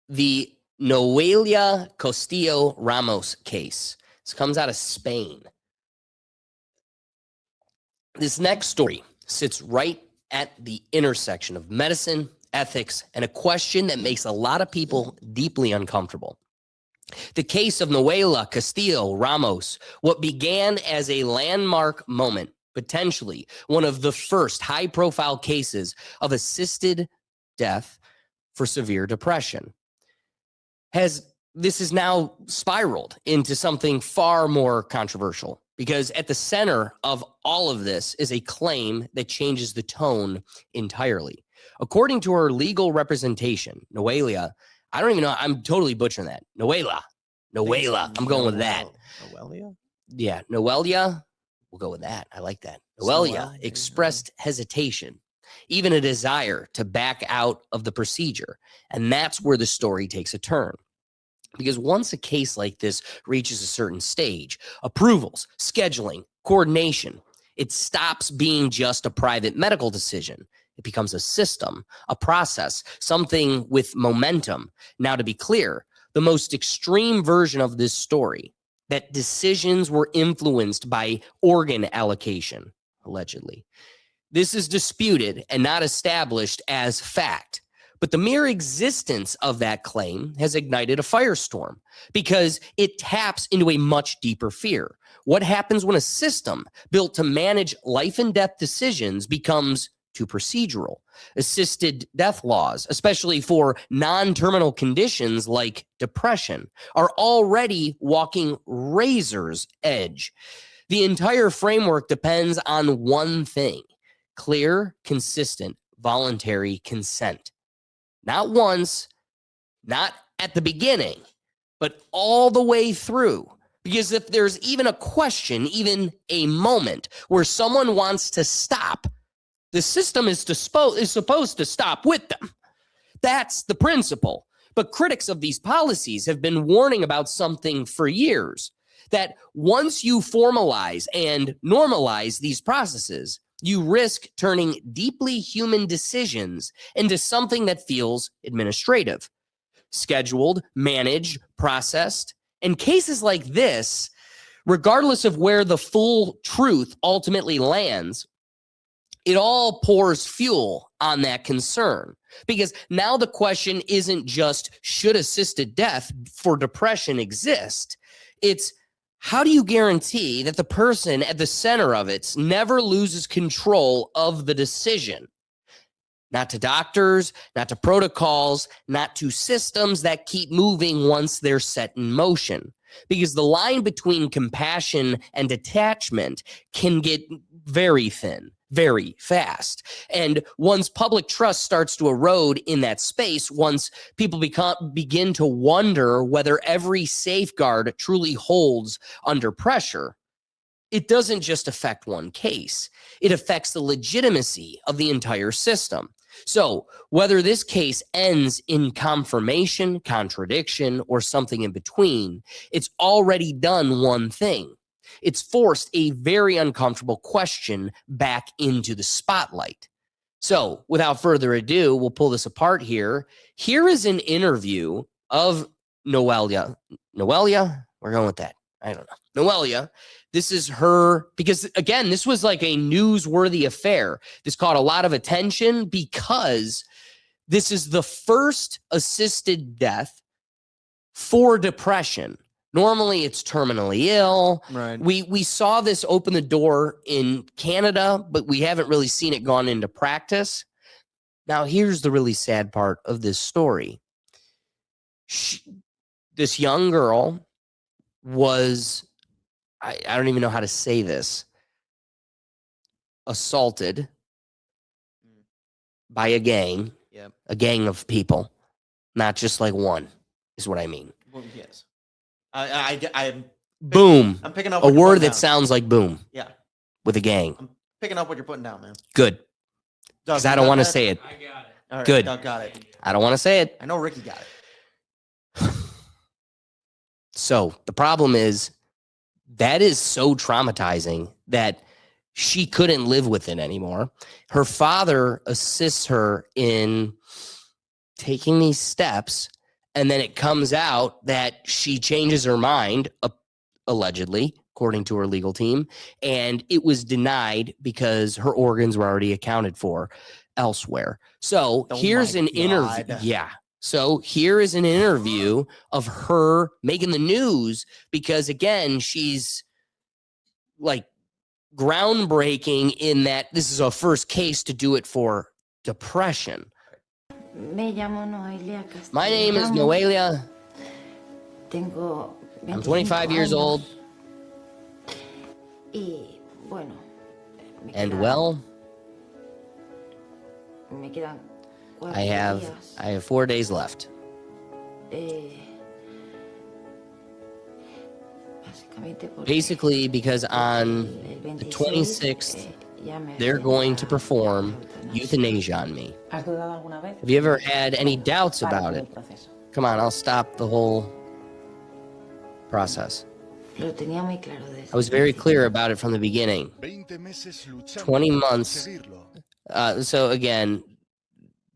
The Noelia Castillo Ramos case. This comes out of Spain. This next story sits right at the intersection of medicine, ethics, and a question that makes a lot of people deeply uncomfortable. The case of Noelia Castillo Ramos, what began as a landmark moment, potentially one of the first high-profile cases of assisted death for severe depression, this has now spiraled into something far more controversial, because at the center of all of this is a claim that changes the tone entirely. According to her legal representation, Noelia, I don't even know, I'm totally butchering that. Noelia, I'm going with that. Noelia? Yeah, Noelia, we'll go with that. I like that. Noelia expressed hesitation, even a desire to back out of the procedure. And that's where the story takes a turn. Because once a case like this reaches a certain stage, approvals, scheduling, coordination, it stops being just a private medical decision. It becomes a system, a process, something with momentum. Now, to be clear, the most extreme version of this story, that decisions were influenced by organ allocation, allegedly. This is disputed and not established as fact. But the mere existence of that claim has ignited a firestorm because it taps into a much deeper fear. What happens when a system built to manage life and death decisions becomes too procedural? Assisted death laws, especially for non-terminal conditions like depression, are already walking razor's edge. The entire framework depends on one thing: clear, consistent, voluntary consent. Not once, not at the beginning, but all the way through. Because if there's even a question, even a moment where someone wants to stop, the system is supposed to stop with them. That's the principle. But critics of these policies have been warning about something for years, that once you formalize and normalize these processes, you risk turning deeply human decisions into something that feels administrative, scheduled, managed, processed. And cases like this, regardless of where the full truth ultimately lands, it all pours fuel on that concern. Because now the question isn't just, should assisted death for depression exist? It's, how do you guarantee that the person at the center of it never loses control of the decision? Not to doctors, not to protocols, not to systems that keep moving once they're set in motion. Because the line between compassion and detachment can get very thin very fast. And once public trust starts to erode in that space, once people begin to wonder whether every safeguard truly holds under pressure, it doesn't just affect one case. It affects the legitimacy of the entire system. So whether this case ends in confirmation, contradiction, or something in between, it's already done one thing. It's forced a very uncomfortable question back into the spotlight. So without further ado, we'll pull this apart here. Here is an interview of Noelia. Noelia? We're going with that. I don't know. Noelia. This is her, because again, this was like a newsworthy affair. This caught a lot of attention because this is the first assisted death for depression. Normally, it's terminally ill. Right. We saw this open the door in Canada, but we haven't really seen it gone into practice. Now, here's the really sad part of this story. This young girl was, I don't even know how to say this, assaulted by a gang, a gang of people, not just like one, is what I mean. Well, yes. I'm boom. I'm picking up a word that sounds like boom. Yeah. With a gang. I'm picking up what you're putting down, man. Good. Because I don't want to say it. I got it. All right, Good. Doug got it. I don't want to say it. I know Ricky got it. So the problem is that is so traumatizing that she couldn't live with it anymore. Her father assists her in taking these steps, and then it comes out that she changes her mind, allegedly, according to her legal team, and it was denied because her organs were already accounted for elsewhere. So here's an interview. Yeah. So here is an interview of her making the news because, again, she's like groundbreaking in that this is a first case to do it for depression. Me llamo Noelia Castillo. My name is Noelia. I'm 25 years old. Y, bueno, And well, me quedan I have 4 days left. Basically, because on the 26th, they're going to perform euthanasia on me. Have you ever had any doubts about it? Come on, I'll stop the whole process. I was very clear about it from the beginning. 20 months. So again,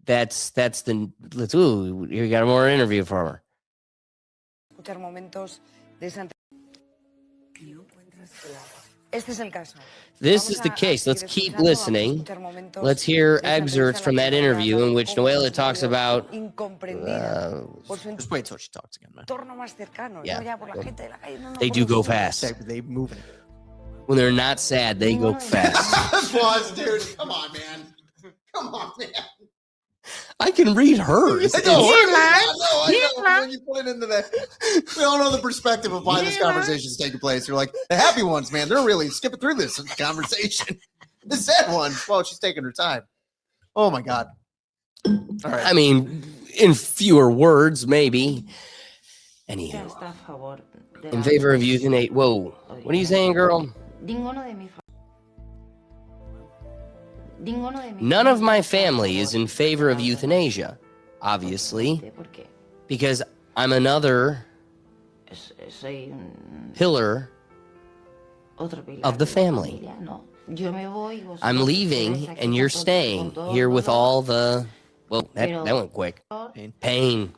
that's the. Ooh, you got more interview for her. This is the case. Let's keep listening. Let's hear excerpts from that interview in which Noelia talks about. Just wait till she talks again, man. Yeah, they do go fast. They move it. When they're not sad, they go fast. Pause, dude. Come on, man. Come on, man. I can read hers. I know. When you put it into that, we all know the perspective of why this conversation is taking place. You're like, the happy ones, man, they're really skipping through this conversation. The sad ones, well, she's taking her time. Oh, my God. All right. I mean, in fewer words, maybe. Anywho, in favor of euthanasia. Whoa. What are you saying, girl? None of my family is in favor of euthanasia, obviously, because I'm another pillar of the family. I'm leaving and you're staying here with all the, well, that went quick. Pain.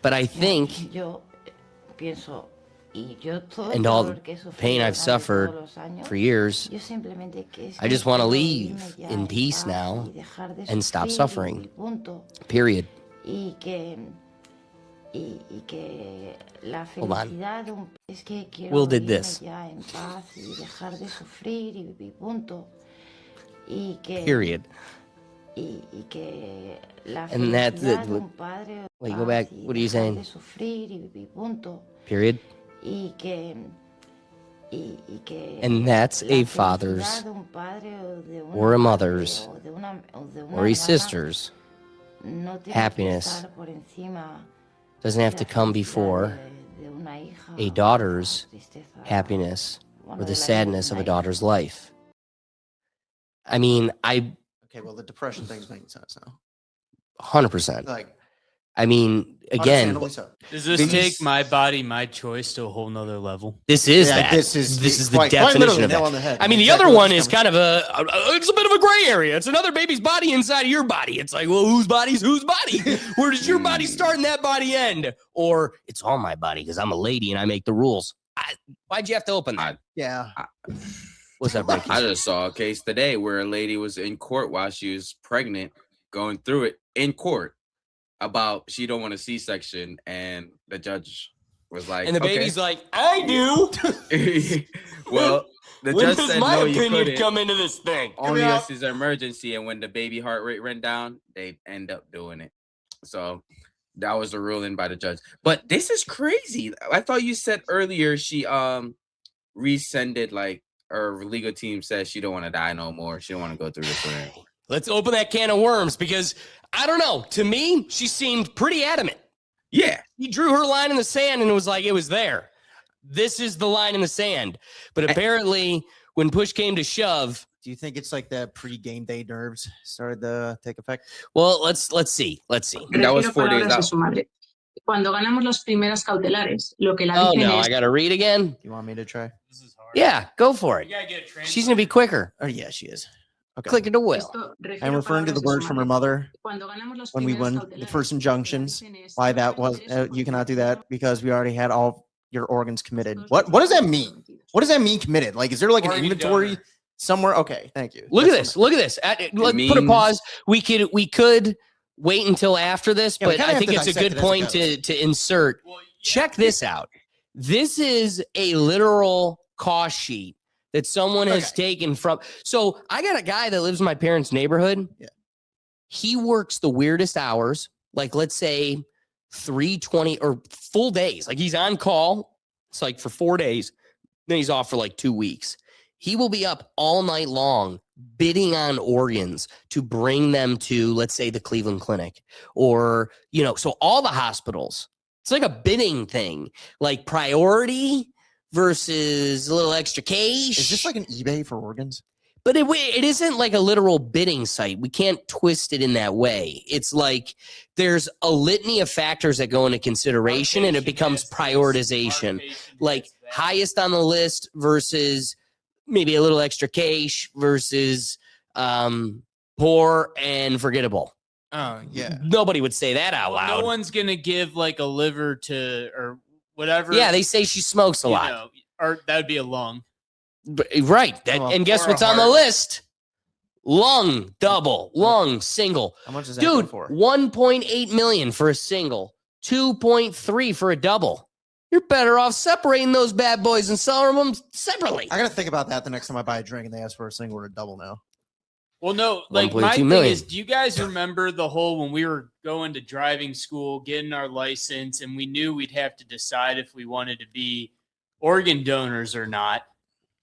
But I think, and all the pain I've suffered for years, I just want to leave in peace now and stop suffering. Period. Hold on. Will did this. Period. And that's it. Wait, go back. What are you saying? Period. And that's a father's or a mother's or a sister's happiness doesn't have to come before a daughter's happiness or the sadness of a daughter's life. I mean, Okay, well, the depression thing's making sense now. 100%. Like, I mean, again, understandably so. Does this take my body, my choice to a whole nother level? this is Yeah, that. this is the quite definition literally of nail that. on the head. I mean, the Exactly other what one it's is kind of it's a bit of a gray area. It's another baby's body inside of your body. It's like, well, whose body's whose body? Where does your body start and that body end? Or it's all my body because I'm a lady and I make the rules. Why'd you have to open that? Yeah. What's that, Ricky? I just saw a case today where a lady was in court while she was pregnant, going through it in court about she don't want a C-section, and the judge was like, And the okay. baby's like, I do. Well, the When judge does said my no, you opinion couldn't. come into this thing? Only Yeah. this is an emergency, and when the baby heart rate went down, they end up doing it. So that was the ruling by the judge. But this is crazy. I thought you said earlier she rescinded, like, her legal team says she don't want to die no more. She don't want to go through this with her. Let's open that can of worms because I don't know. To me, she seemed pretty adamant. Yeah. He drew her line in the sand and it was like, it was there. This is the line in the sand. But apparently, when push came to shove, Do you think it's like the pre-game day nerves started to take effect? well, let's see. Let's see. That was 4 days Palabras de out. su madre. Cuando ganamos las primeras cautelares, lo que la Oh dicen no, es I gotta read again. You want me to try? This is hard. Yeah, go for You it. gotta get a transcript. She's gonna be quicker. Oh, yeah, she is. Okay. Click the will. Esto refiere I'm a referring to the palabras de su words from her madre. mother Cuando ganamos los when we primeros won the cautelares, first lo que injunctions. dicen es, Why "No that puedes was hacer eso you porque cannot do ya that because we already had all your organs committed. todos What nuestros does that órganos mean? comprometidos." What does that mean committed? Like, is there like an Organ inventory donor. somewhere? Okay, thank you. Look at That's this. Look at this. Let's put a means- pause. We could wait until after this, Yeah, we but kinda I have think to it's a dissect good it as it point goes. to insert. Check this out. This is a literal cost sheet that someone has Okay. taken from. So I got a guy that lives in my parents' neighborhood. Yeah. He works the weirdest hours, like let's say 320 or full days. Like he's on call. It's like for 4 days. Then he's off for like 2 weeks. He will be up all night long bidding on organs to bring them to, let's say, the Cleveland Clinic or, so all the hospitals. It's like a bidding thing, like priority versus a little extra cash. Is this like an eBay for organs? But it isn't like a literal bidding site. We can't twist it in that way. It's like there's a litany of factors that go into consideration, and it becomes prioritization. Like highest on the list versus maybe a little extra cash versus poor and forgettable. Oh, yeah. Nobody would say that out loud. No one's gonna give like a liver to or whatever. Yeah, they say she smokes a lot. Or that would be a lung. Right. Well, and guess or a what's on the heart. list? Lung double, lung single. How much is that go Dude, for? 1.8 million for a single, 2.3 for a double. You're better off separating those bad boys and selling them separately. I gotta think about that the next time I buy a drink and they ask for a single or a double now. Well, no, like 1.2 my thing million. is, do you guys remember the whole when we were going to driving school, getting our license, and we knew we'd have to decide if we wanted to be organ donors or not?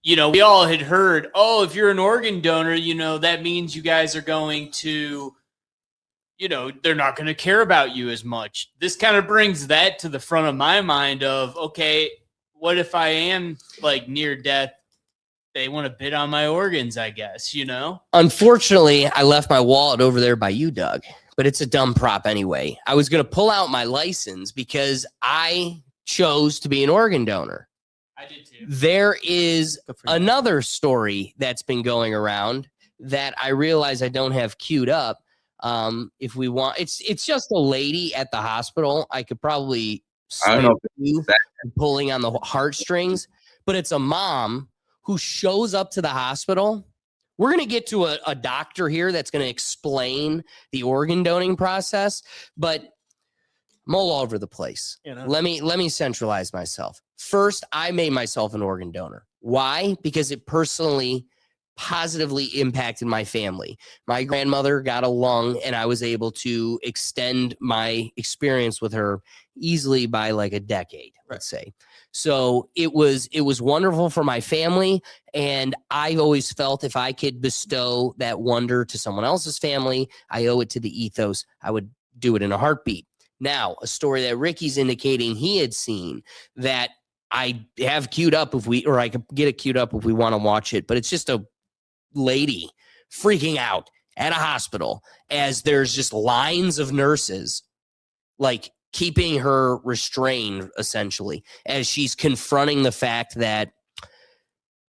We all had heard, oh, if you're an organ donor, that means you guys are going to, they're not going to care about you as much. This kind of brings that to the front of my mind of, okay, what if I am like near death? They want to bid on my organs, I guess, Unfortunately, I left my wallet over there by you, Doug, but it's a dumb prop anyway. I was going to pull out my license because I chose to be an organ donor. I did too. There is Good for you. another story that's been going around that I realize I don't have queued up. If we want, it's just a lady at the hospital. I could probably I don't know spam you pulling on the heartstrings, but it's a mom who shows up to the hospital. We're going to get to a doctor here that's going to explain the organ donating process, but I'm all over the place. Let me centralize myself. First, I made myself an organ donor. Why? Because it personally positively impacted my family. My grandmother got a lung, and I was able to extend my experience with her easily by like a decade, let's say. So it was wonderful for my family, and I always felt if I could bestow that wonder to someone else's family, I owe it to the ethos. I would do it in a heartbeat. Now, a story that Ricky's indicating he had seen that I have queued up I could get it queued up if we want to watch it, but it's just a lady freaking out at a hospital as there's just lines of nurses like keeping her restrained essentially as she's confronting the fact that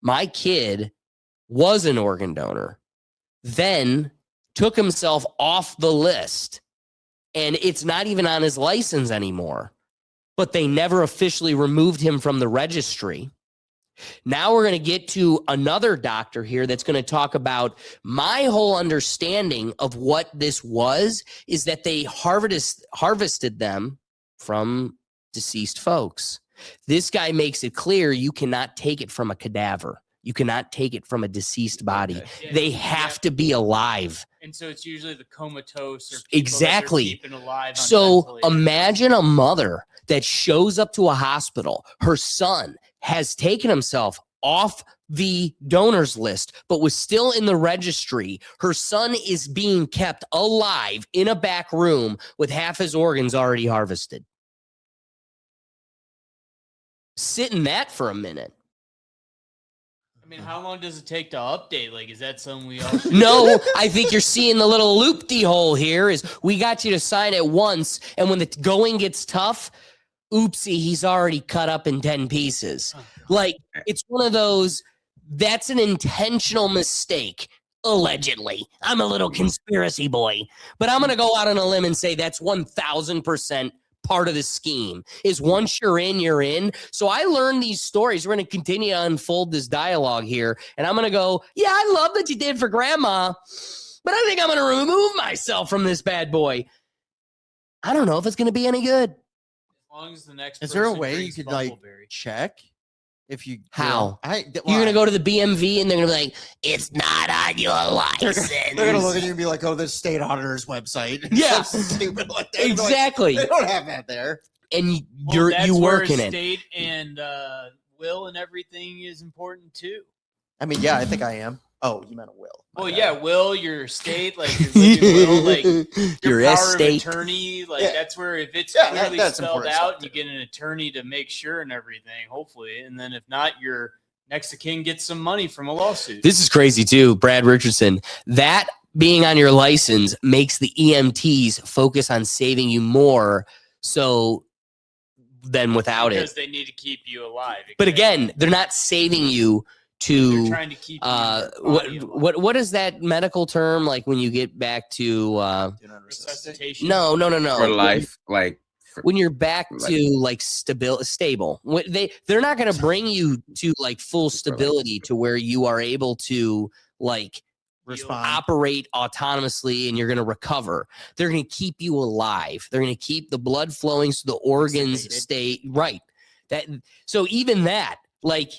my kid was an organ donor, then took himself off the list, and it's not even on his license anymore, but they never officially removed him from the registry. Now we're going to get to another doctor here that's going to talk about my whole understanding of what this was is that they harvested them from deceased folks. This guy makes it clear you cannot take it from a cadaver. You cannot take it from a deceased body. Okay. They have to be alive. And so it's usually the comatose or people Exactly. that they're keeping alive on So ventilators. imagine a mother that shows up to a hospital. Her son has taken himself off the donors list, but was still in the registry. Her son is being kept alive in a back room with half his organs already harvested. Sit in that for a minute. I mean, how long does it take to update? Like, is that something we all should No, I think you're seeing the little loop-de-hole here is we got you to sign it once, and when the going gets tough, oopsie, he's already cut up in 10 pieces. Like, it's one of those, that's an intentional mistake. Allegedly. I'm a little conspiracy boy. But I'm going to go out on a limb and say that's 1,000% part of the scheme. Is once you're in, you're in. So I learned these stories. We're going to continue to unfold this dialogue here. And I'm going to go, yeah, I love that you did for grandma. But I think I'm going to remove myself from this bad boy. I don't know if it's going to be any good. As long as the next Is there a person way you drinks could like Bumbleberry. check if you How? You're You're going to go to the BMV and they're going to be like, it's not on your license. They're gonna look at you and be like, "Oh, this state auditor's website." Yeah. Something stupid like that. Exactly. Like, they don't have that there. And Well, that's you where work in it. state and will and everything is important too. I mean, yeah, I think I am. Oh, you meant a will. Well, yeah, will, your state, like your living will, like your Your power estate. of attorney, like Yeah. that's where if it's Yeah, clearly that's spelled important out stuff, and you get an attorney to make sure and everything, hopefully, and then if not, your next of kin gets some money from a lawsuit. This is crazy too, Brad Richardson. That being on your license makes the EMTs focus on saving you more so than without because it. they need to keep you alive. But Exactly. again, they're not saving you They're to trying to keep you in your body alive. what is that medical term like when you get back to Resuscitation. no For life, like when you're back Like- to like stable. They're not going to bring you to like full stability to where you are able to like Respond. operate autonomously and you're going to recover. They're going to keep you alive. They're going to keep the blood flowing so the organs Sedated. stay right. So even that, like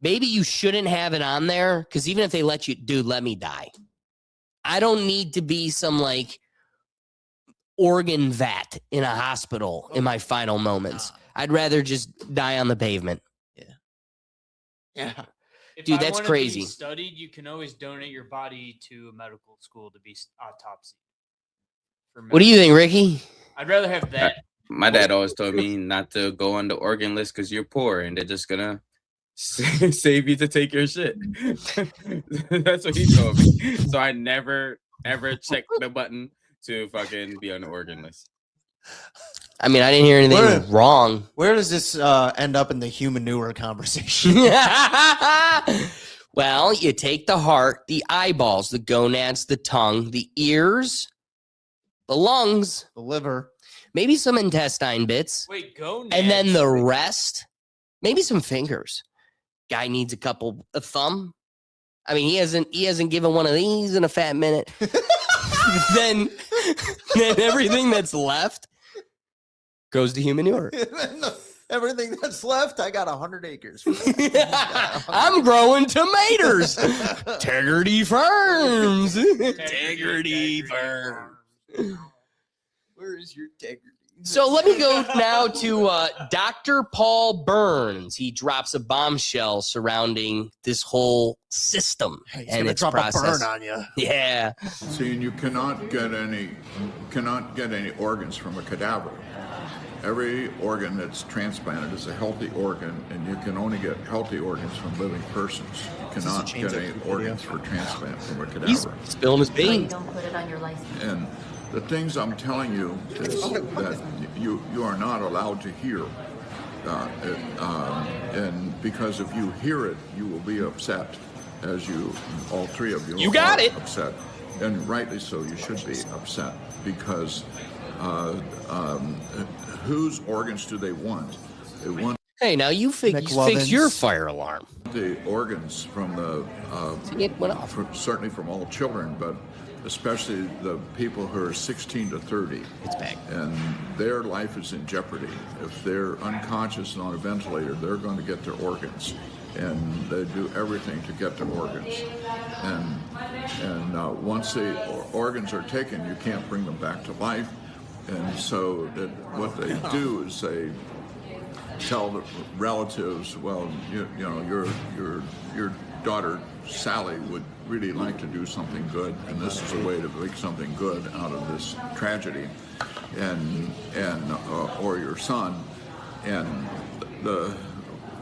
maybe you shouldn't have it on there because even if they let you, dude, let me die. I don't need to be some like organ vat in a hospital in my final moments. I'd rather just die on the pavement. Yeah. If Dude, I that's wanna be crazy. Studied, you can always donate your body to a medical school to be autopsied. What do you think, Ricky? I'd rather have that. my dad always told me not to go on the organ list because you're poor and they're just gonna save you to take your shit. That's what he told me. So I never ever checked the button to fucking be on the organ list. I mean, I didn't hear anything Where- wrong. Where does this end up in the human newer conversation? Well, you take the heart, the eyeballs, the gonads, the tongue, the ears, the lungs, The liver. maybe some intestine bits, Wait, go. and then Nats. the rest, maybe some fingers. Guy needs a thumb. I mean, he hasn't given one of these in a fat minute. then everything that's left goes to human manure. Everything that's left, I got 100 acres. I'm growing tomatoes. Integrity Farms. Integrity Farms. Where is your integrity? So let me go now to Dr. Paul Burns. He drops a bombshell surrounding this whole system He's and gonna its drop process. a burn on you. Yeah. See, and you cannot get any organs from a cadaver. Every organ that's transplanted is a healthy organ, and you can only get healthy organs from living persons. You cannot change get that any video? organs for transplant from a cadaver. He's spilling his beans. Don't put it on your license. And the things I'm telling you is that you are not allowed to hear. And because if you hear it, you will be upset, as all three of you You got are it. upset. And rightly so, you should be upset because whose organs do they want? They want Hey, now you fix McLovin's. your fire alarm. the organs from the It went off. certainly from all children, but especially the people who are 16 to 30. It's back. And their life is in jeopardy. If they're unconscious and on a ventilator, they're going to get their organs. And they do everything to get their organs. And once the organs are taken, you can't bring them back to life. And so what they do is they tell the relatives, well, you know, your daughter Sally would really like to do something good, and this is a way to make something good out of this tragedy, or your son, and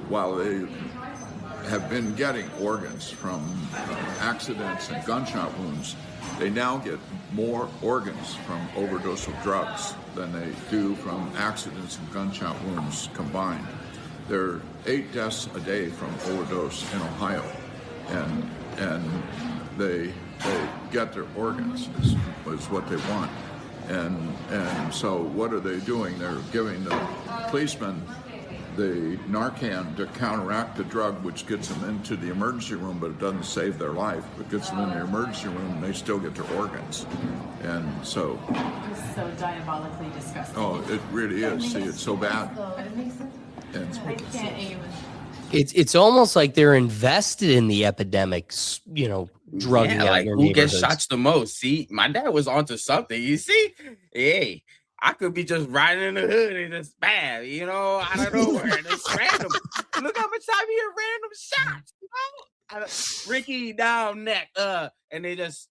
while they have been getting organs from accidents and gunshot wounds, they now get more organs from overdose of drugs than they do from accidents and gunshot wounds combined. There are 8 deaths a day from overdose in Ohio, and they get their organs is what they want. And so what are they doing? They're giving the policemen the Narcan to counteract the drug, which gets them into the emergency room, but it doesn't save their life. It gets them in the emergency room, and they still get their organs. And so... It's so diabolically disgusting. Oh, it really is. See, it's so bad. And I can't even... It's almost like they're invested in the epidemics, drugging out like your who gets neighborhoods. shots the most? See, my dad was onto something. You see, hey, I could be just riding in the hood and just bam, out of nowhere, just random. Look how much time you hear random shots. Ricky down neck, and they just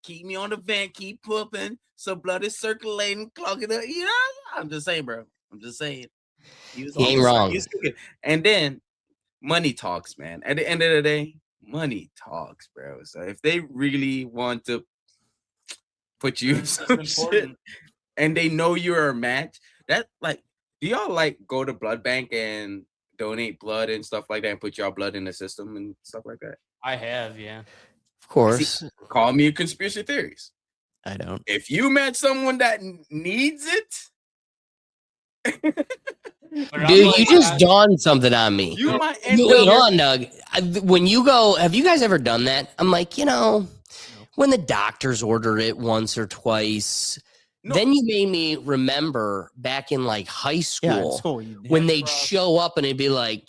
keep me on the vent, keep pooping, so blood is circulating, clogging up. I'm just saying, bro. I'm just saying. He ain't wrong. And then money talks, man. At the end of the day, money talks, bro. So if they really want to put you in some shit and they know you're a match, that like, do y'all like go to blood bank and donate blood and stuff like that and put y'all blood in the system and stuff like that? I have, yeah. Of course. Call me a conspiracy theorist. I don't. If you met someone that needs it, Dude, you just dawned something on me. you might end Wait up. on, Doug. When you go, have you guys ever done that? I'm like, when the doctors ordered it once or twice, No. then you made me remember back in like high school, Yeah, in school. when they'd show up and it'd be like,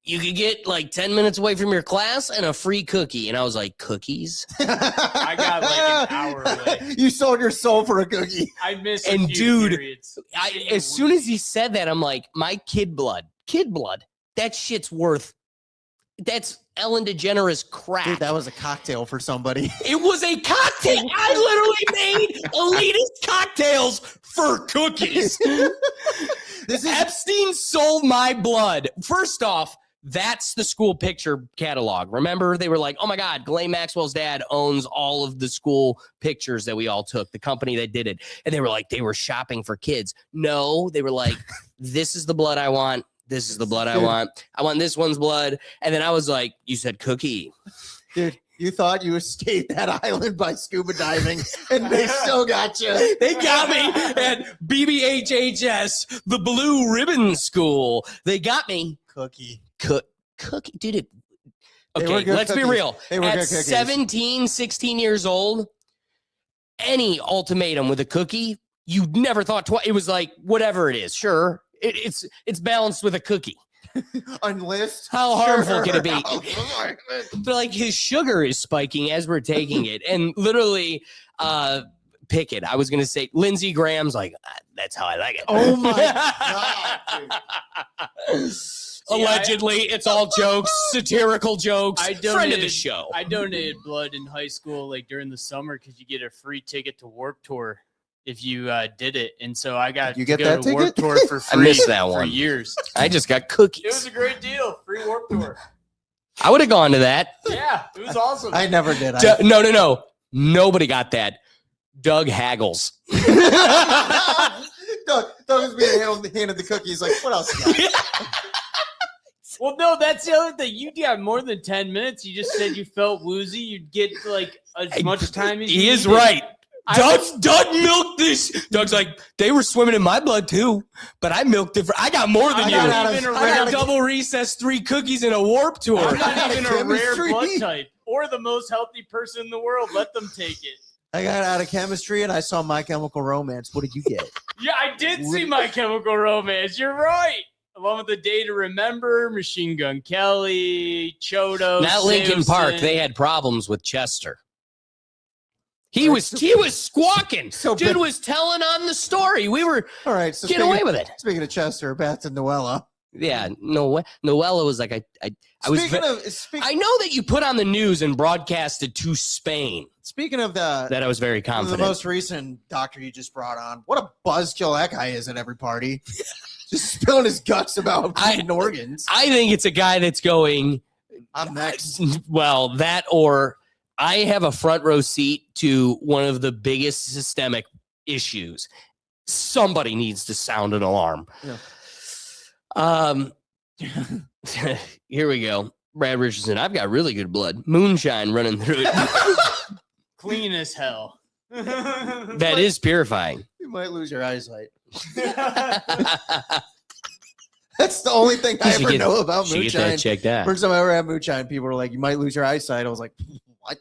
you could get like 10 minutes away from your class and a free cookie. And I was like, cookies? I got like an hour away. You sold your soul for a cookie. I missed And a few dude, periods. As soon as he said that, I'm like, my kid blood, that shit's worth. That's Ellen DeGeneres crack. Dude, that was a cocktail for somebody. It was a cocktail. I literally made elitist cocktails for cookies. Epstein sold my blood. First off, that's the school picture catalog. Remember, they were like, oh my God, Ghislaine Maxwell's dad owns all of the school pictures that we all took, the company that did it. And they were like, they were shopping for kids. No, they were like, this is the blood I want. This is the blood I want. I want this one's blood. And then I was like, you said cookie. Dude, you thought you escaped that island by scuba diving, and they still got you. They got me at BBHHS, the Blue Ribbon School. They got me. Cookie. Cookie. Dude, They were okay, good let's be cookies. real. They were At good cookies. 17, 16 years old, any ultimatum with a cookie, you never thought twice. It was like, whatever it is, sure. It's balanced with a cookie. Unlist. How harmful can it be? Oh, But like his sugar is spiking as we're taking it. And literally, pick it. I was going to say Lindsey Graham's like, that's how I like it. Oh my God, dude. Allegedly, it's all jokes, satirical jokes. Friend of the show. I donated blood in high school, like during the summer, because you get a free ticket to Warped Tour if you did it. And so I got You to get go that to Warped ticket? Tour for free. I missed that for one. years. I just got It was cookies. a great deal. Free Warped Tour. I would have gone to that. Yeah, it was awesome. I never did. No. Nobody got that. Doug haggles. Doug was being handed the cookies. Like, what else you got? Well, no, that's the other thing. You got more than 10 minutes. You just said you felt woozy. You'd get like as much time as you He is needed. right. Doug milked this. Doug's like, they were swimming in my blood too, but I milked it. I got more than I you. got I got double recess, 3 cookies, and a Warp Tour. I'm not even a rare Chemistry. blood type or the most healthy person in the world. Let them take it. I got out of chemistry and I saw My Chemical Romance. What did you get? Yeah, I did see My Chemical Romance. You're right. Along with The Day to Remember, Machine Gun Kelly, Chodo. Not Lincoln Park. Samson. They had problems with Chester. He was squawking. So Dude bad. was telling on the story. We were All right. So getting away with it. Speaking of Chester, back to Noelia. Yeah, Noelia was like, I was. I know that you put on the news and broadcasted to Spain. Speaking of That I was very the confident. most recent doctor you just brought on, what a buzzkill that guy is at every party. Just spilling his guts about hidden organs. I think it's a guy that's going. I'm next. Well, that or I have a front row seat to one of the biggest systemic issues. Somebody needs to sound an alarm. Yeah. Here we go. Brad Richardson, I've got really good blood. Moonshine running through it. Clean as hell. That is purifying. You might lose your eyesight. That's the only thing I ever know about Should get that moonshine. checked out. First time I ever had moonshine, people were like, "You might lose your eyesight." I was like, "What?"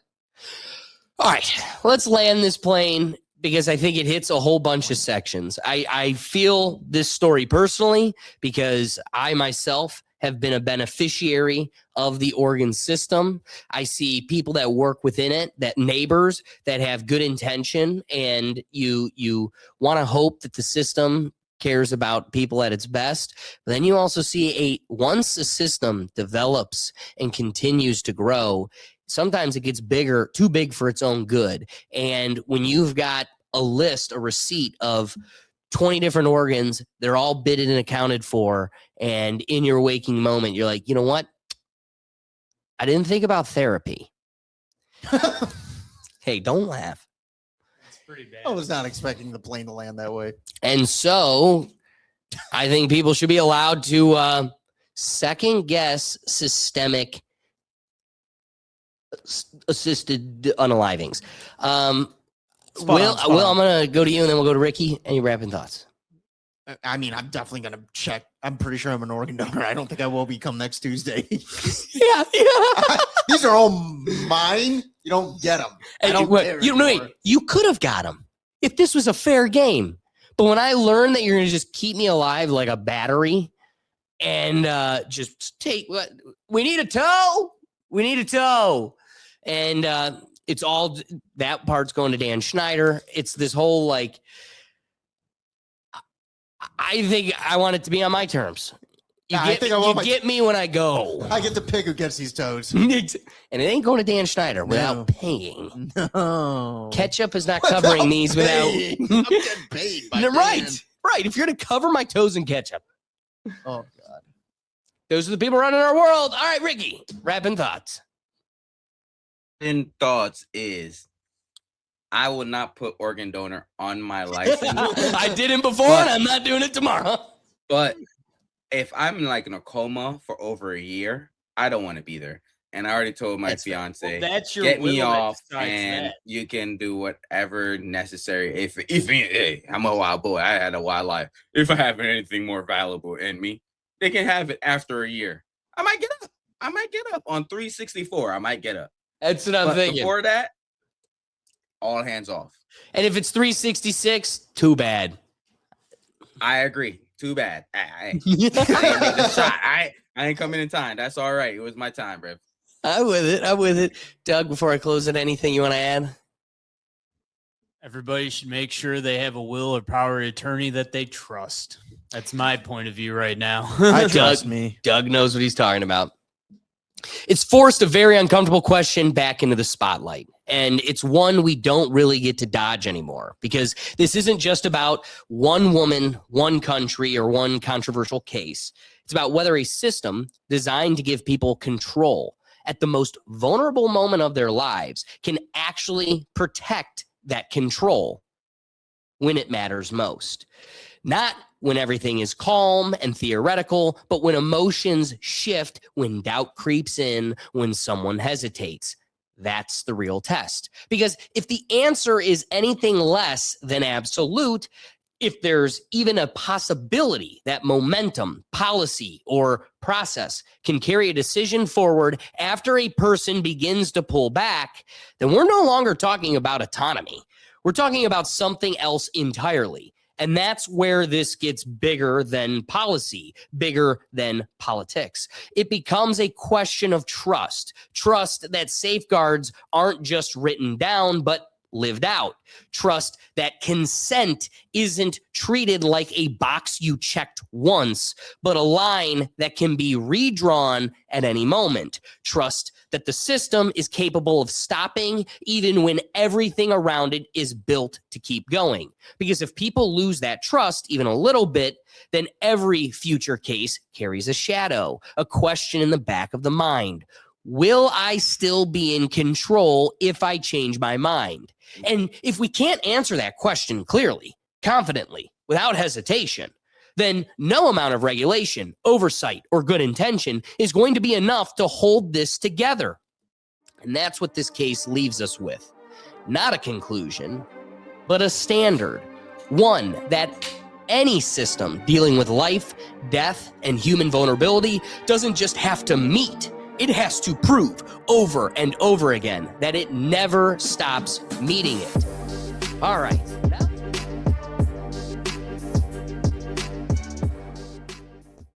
All right, let's land this plane because I think it hits a whole bunch of sections. I feel this story personally because I myself have been a beneficiary of the organ system. I see people that work within it, that neighbors that have good intention, and you want to hope that the system cares about people at its best. But then you also see once a system develops and continues to grow, sometimes it gets bigger, too big for its own good. And when you've got a receipt of 20 different organs, they're all bidded and accounted for, and in your waking moment, you're like, you know what? I didn't think about therapy. Hey, don't laugh. It's pretty bad. I was not expecting the plane to land that way. And so I think people should be allowed to second guess systemic assisted unalivings. Will, I'm going to go to you and then we'll go to Ricky. Any wrapping thoughts? I mean, I'm definitely going to check. I'm pretty sure I'm an organ donor. I don't think I will be come next Tuesday. Yeah. These are all mine. You don't get them. I don't care anymore. You could have got them if this was a fair game. But when I learned that you're going to just keep me alive like a battery and just take what we need a toe. We need a toe. And it's all that part's going to Dan Schneider. It's this whole like, I think I want it to be on my terms. You get me when I go. I get to pick who gets these toes. And it ain't going to Dan Schneider without paying. No. Ketchup is not covering these without. I'm getting paid by Right. Dan. Right. If you're going to cover my toes in ketchup. Oh, God. Those are the people running our world. All right, Ricky, wrapping thoughts. In thoughts is I will not put organ donor on my license. I didn't before and I'm not doing it tomorrow. But if I'm like in a coma for over a year, I don't want to be there. And I already told my fiance, that's your get me will that off decides and that. you can do whatever necessary. If hey, I'm a wild boy, I had a wild life. If I have anything more valuable in me, they can have it after a year. I might get up on 364. I might get up. That's what I'm thinking. Before that, all hands off. And if it's 366, too bad. I agree. Too bad. I ain't make the shot. I ain't coming in time. That's all right. It was my time, bro. I'm with it. Doug, before I close it, anything you want to add? Everybody should make sure they have a will or power of attorney that they trust. That's my point of view right now. I trust me. Doug knows what he's talking about. It's forced a very uncomfortable question back into the spotlight. And it's one we don't really get to dodge anymore because this isn't just about one woman, one country, or one controversial case. It's about whether a system designed to give people control at the most vulnerable moment of their lives can actually protect that control when it matters most. Not when everything is calm and theoretical, but when emotions shift, when doubt creeps in, when someone hesitates. That's the real test. Because if the answer is anything less than absolute, if there's even a possibility that momentum, policy, or process can carry a decision forward after a person begins to pull back, then we're no longer talking about autonomy. We're talking about something else entirely. And that's where this gets bigger than policy, bigger than politics. It becomes a question of trust that safeguards aren't just written down, but lived out. Trust that consent isn't treated like a box you checked once, but a line that can be redrawn at any moment. Trust that the system is capable of stopping even when everything around it is built to keep going. Because if people lose that trust even a little bit, then every future case carries a shadow, a question in the back of the mind. Will I still be in control if I change my mind? And if we can't answer that question clearly, confidently, without hesitation, then no amount of regulation, oversight, or good intention is going to be enough to hold this together. And that's what this case leaves us with. Not a conclusion, but a standard. One that any system dealing with life, death, and human vulnerability doesn't just have to meet. It has to prove over and over again that it never stops meeting it. All right.